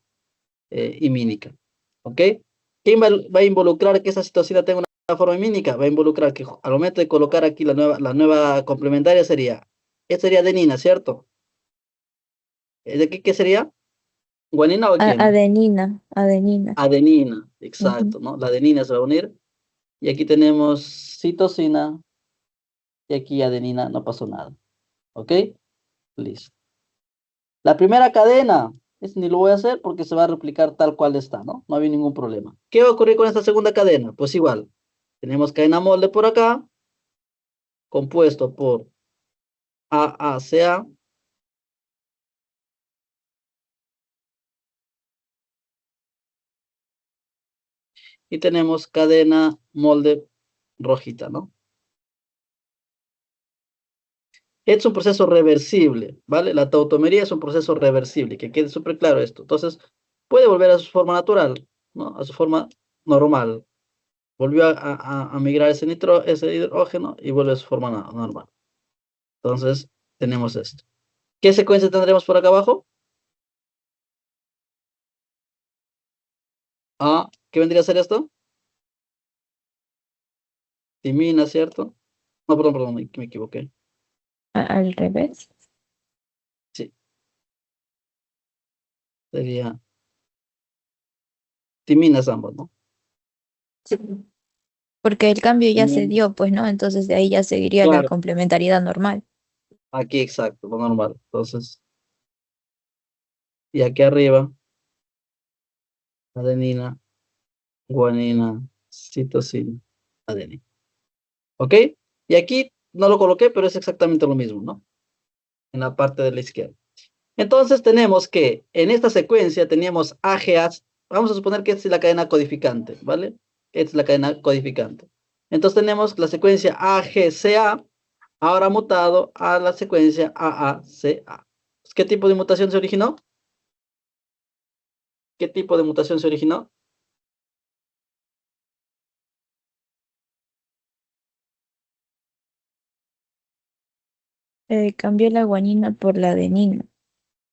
imínica. ¿Ok? ¿Quién va a involucrar que esa citosina tenga una forma imínica? Va a involucrar que al momento de colocar aquí la nueva complementaria esta sería adenina, ¿cierto? ¿De qué sería? ¿Guanina o quién? Adenina, adenina. Adenina, Ujú. exacto, ¿no? La adenina se va a unir. Y aquí tenemos citosina y aquí adenina, no pasó nada. ¿Ok? Listo. La primera cadena, ni lo voy a hacer porque se va a replicar tal cual está, ¿no? No había ningún problema. ¿Qué va a ocurrir con esta segunda cadena? Pues igual, tenemos cadena molde por acá, compuesto por AACA, y tenemos cadena molde rojita, ¿no? Es un proceso reversible, ¿vale? La tautomería es un proceso reversible, que quede súper claro esto. Entonces, puede volver a su forma natural, ¿no? A su forma normal. Volvió a migrar ese hidrógeno y vuelve a su forma normal. Entonces, tenemos esto. ¿Qué secuencia tendremos por acá abajo? Ah, ¿qué vendría a ser esto? Timina, ¿cierto? No, perdón, me equivoqué. Al revés. Sí, sería timinas ambos, ¿no? Sí. Porque el cambio ya se Timina. dio, pues, ¿no? Entonces de ahí ya seguiría la Claro, complementariedad normal. aquí exacto, lo normal. Entonces, y aquí arriba, adenina, guanina, citosina, adenina. ¿Ok? Y aquí no lo coloqué, pero es exactamente lo mismo, ¿no? En la parte de la izquierda. Entonces tenemos que en esta secuencia teníamos AGAs, vamos a suponer que esta es la cadena codificante, ¿vale? Esta es la cadena codificante. Entonces tenemos la secuencia AGCA, ahora mutado a la secuencia AACA. ¿Qué tipo de mutación se originó? ¿Qué tipo de mutación se originó? Cambió la guanina por la adenina.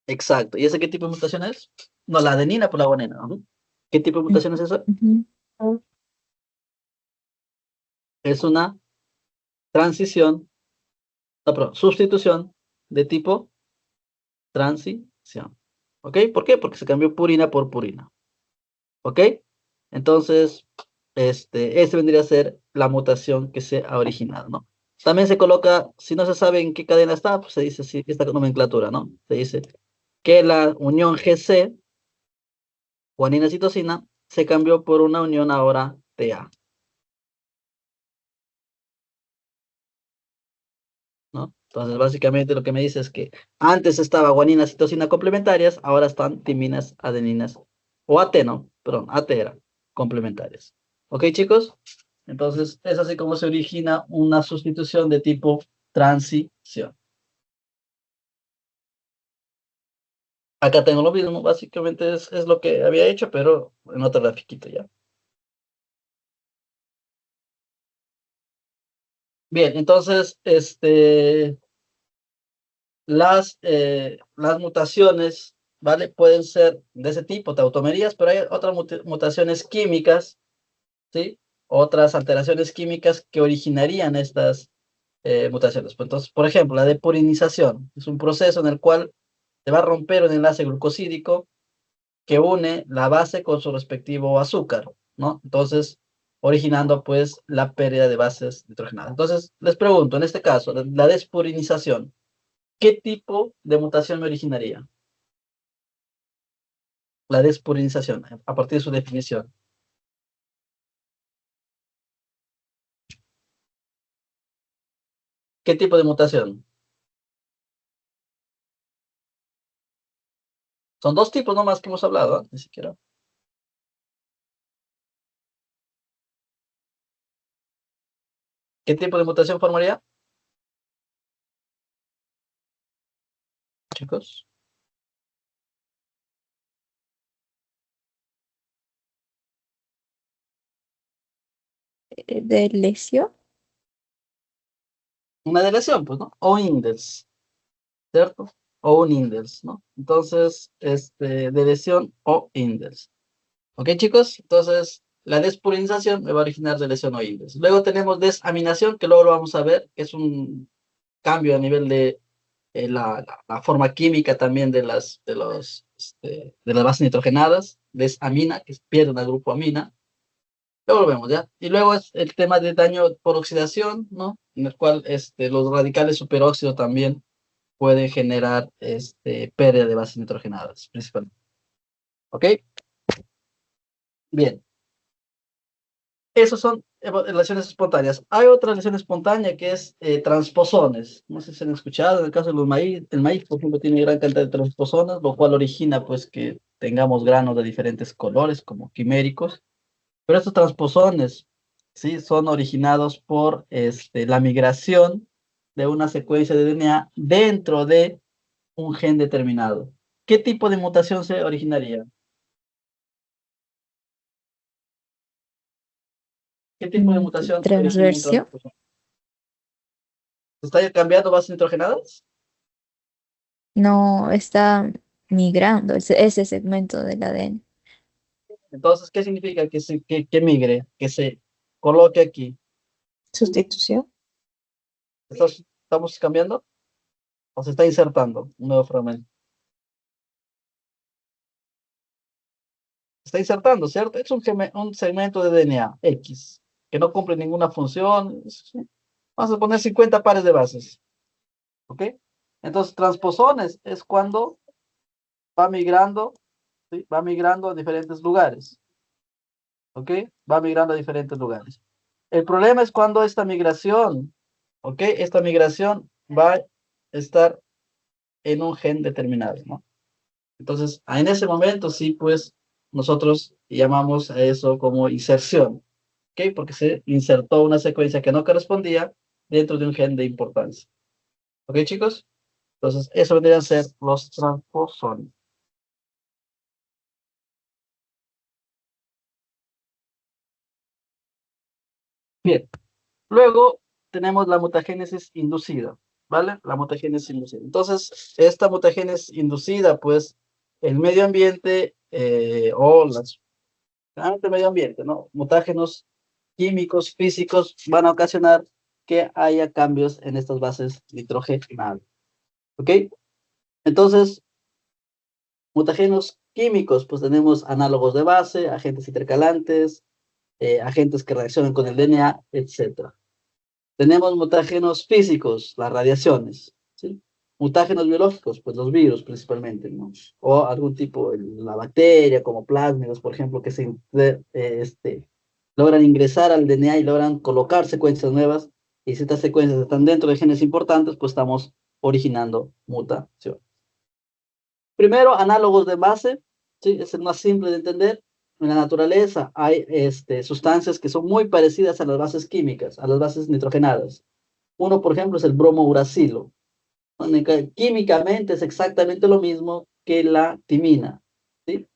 Exacto. ¿Y ese qué tipo de mutación es? No, la adenina por la guanina. Ujú. ¿Qué tipo de mutación es eso? Ujú. Es una transición, no, perdón, sustitución de tipo transición. ¿Ok? ¿Por qué? Porque se cambió purina por purina. ¿Ok? Entonces, este vendría a ser la mutación que se ha originado, ¿no? También se coloca, si no se sabe en qué cadena está, pues se dice así, esta nomenclatura, ¿no? Se dice que la unión GC, guanina citosina, se cambió por una unión ahora TA, ¿no? Entonces, básicamente lo que me dice es que antes estaba guanina citosina complementarias, ahora están timinas, adeninas, o AT, ¿no? Perdón, AT era complementarias. ¿Ok, chicos? Entonces, es así como se origina una sustitución de tipo transición. Acá tengo lo mismo, básicamente es lo que había hecho, pero en otro grafiquito ya. Bien, entonces, las mutaciones, ¿vale? Pueden ser de ese tipo, tautomerías, pero hay otras mutaciones químicas, ¿sí? Otras alteraciones químicas que originarían estas mutaciones. Pues entonces, por ejemplo, la depurinización es un proceso en el cual se va a romper un enlace glucosídico que une la base con su respectivo azúcar, ¿no? Entonces, originando pues la pérdida de bases nitrogenadas. Entonces, les pregunto, en este caso, la despurinización, ¿qué tipo de mutación me originaría? La despurinización, a partir de su definición. ¿Qué tipo de mutación? Son dos tipos nomás que hemos hablado, ¿eh? Ni siquiera. ¿Qué tipo de mutación formaría, chicos? ¿De lesio? Una deleción, pues, ¿no? O index, ¿cierto? O un index, ¿no? Entonces, deleción o index. ¿Ok, chicos? Entonces, la despurinización me va a originar deleción o index. Luego tenemos desaminación, que luego lo vamos a ver, que es un cambio a nivel de la forma química también de las bases nitrogenadas, desamina, que pierde un grupo amina. Luego lo vemos, ¿ya? Y luego es el tema de daño por oxidación, ¿no? En el cual los radicales superóxido también pueden generar pérdida de bases nitrogenadas, principalmente. ¿Ok? Bien. Esas son relaciones espontáneas. Hay otra relación espontánea que es transposones. No sé si han escuchado, en el caso de los maíz, el maíz, por ejemplo, tiene gran cantidad de transposonas, lo cual origina pues que tengamos granos de diferentes colores, como quiméricos. Pero estos transposones, ¿sí? Son originados por la migración de una secuencia de DNA dentro de un gen determinado. ¿Qué tipo de mutación se originaría? ¿Qué tipo de mutación origina un Transversión. transposón? ¿Se está cambiando bases nitrogenadas? No está migrando ese segmento del ADN. Entonces, ¿qué significa que migre, que se coloque aquí? Sustitución. ¿Estamos cambiando o se está insertando un nuevo fragmento? Se está insertando, ¿cierto? Es un segmento de DNA X que no cumple ninguna función. Vamos a poner 50 pares de bases. ¿Ok? Entonces, transposones es cuando va migrando, ¿sí? Va migrando a diferentes lugares. ¿Ok? Va migrando a diferentes lugares. El problema es cuando esta migración, ¿ok? Esta migración va a estar en un gen determinado, ¿no? Entonces, en ese momento sí, pues, nosotros llamamos a eso como inserción, ¿ok? Porque se insertó una secuencia que no correspondía dentro de un gen de importancia. ¿Ok, chicos? Entonces, eso vendrían a ser los transposones. Bien, luego tenemos la mutagénesis inducida, ¿vale? La mutagénesis inducida. Entonces, esta mutagénesis inducida, pues, el medio ambiente el medio ambiente, ¿no? Mutágenos químicos, físicos, van a ocasionar que haya cambios en estas bases nitrogenadas, ¿ok? Entonces, mutagéneos químicos, pues tenemos análogos de base, agentes intercalantes, agentes que reaccionan con el DNA, etcétera. Tenemos mutágenos físicos, las radiaciones, ¿sí? Mutágenos biológicos, pues los virus principalmente, ¿no? O algún tipo, la bacteria, como plásmidos, por ejemplo, que logran ingresar al DNA y logran colocar secuencias nuevas, y si estas secuencias están dentro de genes importantes, pues estamos originando mutación. Primero, análogos de base, ¿sí? Es el más simple de entender. En la naturaleza hay sustancias que son muy parecidas a las bases químicas, a las bases nitrogenadas. Uno, por ejemplo, es el bromouracilo. Químicamente es exactamente lo mismo que la timina, ¿sí?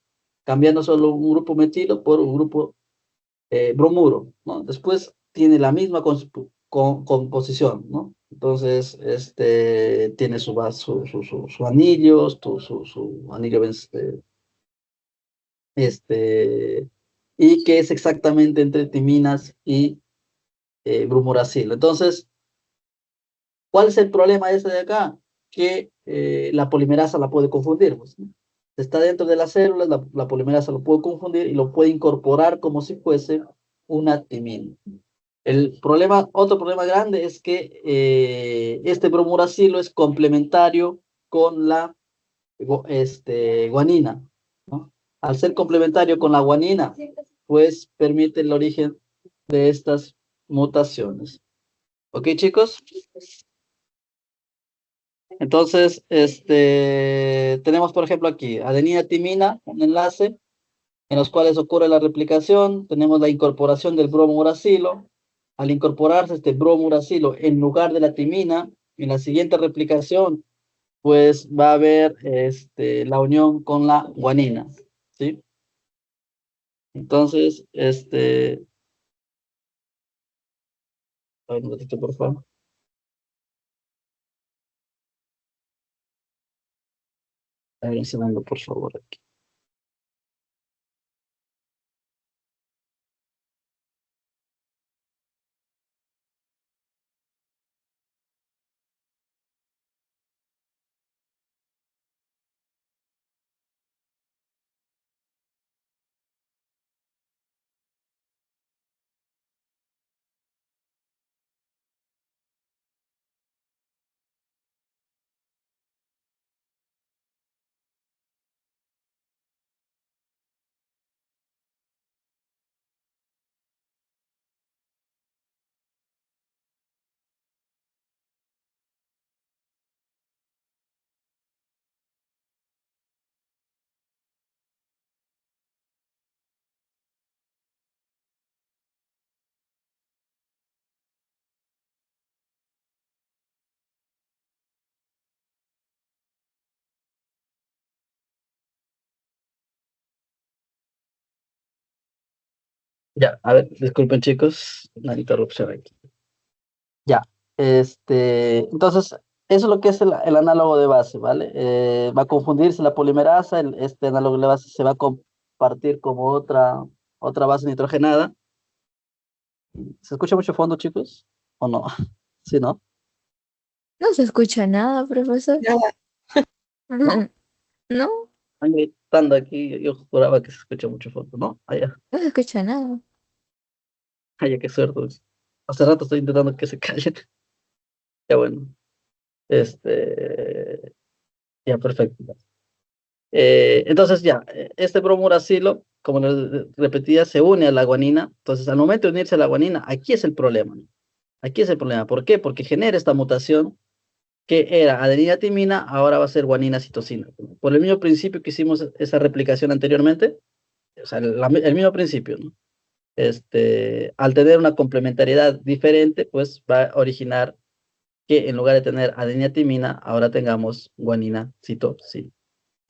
Cambiando solo un grupo metilo por un grupo bromuro, ¿no? Después tiene la misma composición, ¿no? Entonces, tiene su anillo, su anillo, y que es exactamente entre timinas y bromuracilo. Entonces, ¿cuál es el problema este de acá? Que la polimerasa la puede confundir, pues, ¿no? Está dentro de las células, la polimerasa lo puede confundir y lo puede incorporar como si fuese una timina. Otro problema grande es que este bromuracilo es complementario con la guanina, ¿no? Al ser complementario con la guanina, pues permite el origen de estas mutaciones. ¿Ok, chicos? Entonces, tenemos, por ejemplo, aquí adenina timina, un enlace en los cuales ocurre la replicación. Tenemos la incorporación del bromuracilo. Al incorporarse este bromuracilo en lugar de la timina, en la siguiente replicación, pues va a haber la unión con la guanina, ¿sí? Entonces, a ver, un ratito, por favor. A ver, un segundo, por favor, aquí. Ya, a ver, disculpen, chicos, una interrupción aquí. Ya, entonces, eso es lo que es el análogo de base, ¿vale? Va a confundirse la polimerasa, este análogo de base se va a compartir como otra base nitrogenada. ¿Se escucha mucho fondo, chicos? ¿O no? ¿Sí, no? No se escucha nada, profesor. ¿No? No, Están gritando aquí, yo juraba que se escucha mucho fondo, ¿no? Allá, no se escucha nada. allá, qué suerte. Hace rato estoy intentando que se callen. Ya bueno, ya perfecto. Entonces ya, este bromuracilo, como les repetía, se une a la guanina. Entonces, al momento de unirse a la guanina, aquí es el problema, ¿no? Aquí es el problema. ¿Por qué? Porque genera esta mutación que era adenina timina, ahora va a ser guanina citosina. Por el mismo principio que hicimos esa replicación anteriormente, o sea, el mismo principio, ¿no? Al tener una complementariedad diferente, pues va a originar que en lugar de tener adenina timina, ahora tengamos guanina citosina.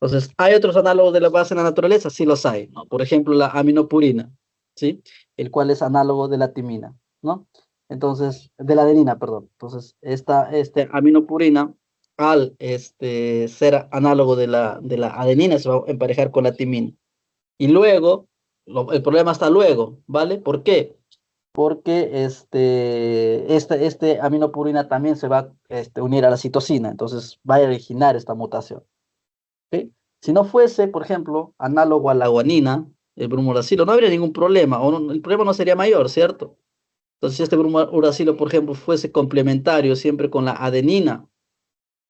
Entonces, ¿hay otros análogos de la base en la naturaleza? Sí los hay, ¿no? Por ejemplo, la aminopurina, ¿sí? El cual es análogo de la timina, ¿no? Entonces, de la adenina, perdón. Entonces, esta aminopurina, al ser análogo de la adenina, se va a emparejar con la timina. Y luego, el problema está luego, ¿vale? ¿Por qué? Porque este aminopurina también se va a unir a la citosina, entonces va a originar esta mutación. ¿Sí? Si no fuese, por ejemplo, análogo a la guanina, el bromuracilo, no habría ningún problema, el problema no sería mayor, ¿cierto? Entonces, si este bromuracilo, por ejemplo, fuese complementario siempre con la adenina,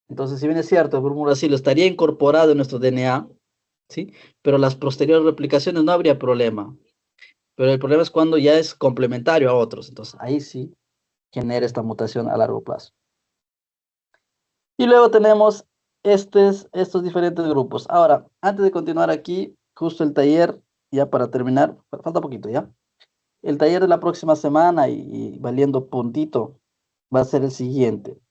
entonces, si bien es cierto, el bromuracilo estaría incorporado en nuestro DNA, ¿sí? Pero las posteriores replicaciones no habría problema. Pero el problema es cuando ya es complementario a otros, entonces ahí sí genera esta mutación a largo plazo. Y luego tenemos estos diferentes grupos. Ahora, antes de continuar aquí, justo el taller, ya para terminar, falta poquito ya. El taller de la próxima semana y valiendo puntito va a ser el siguiente.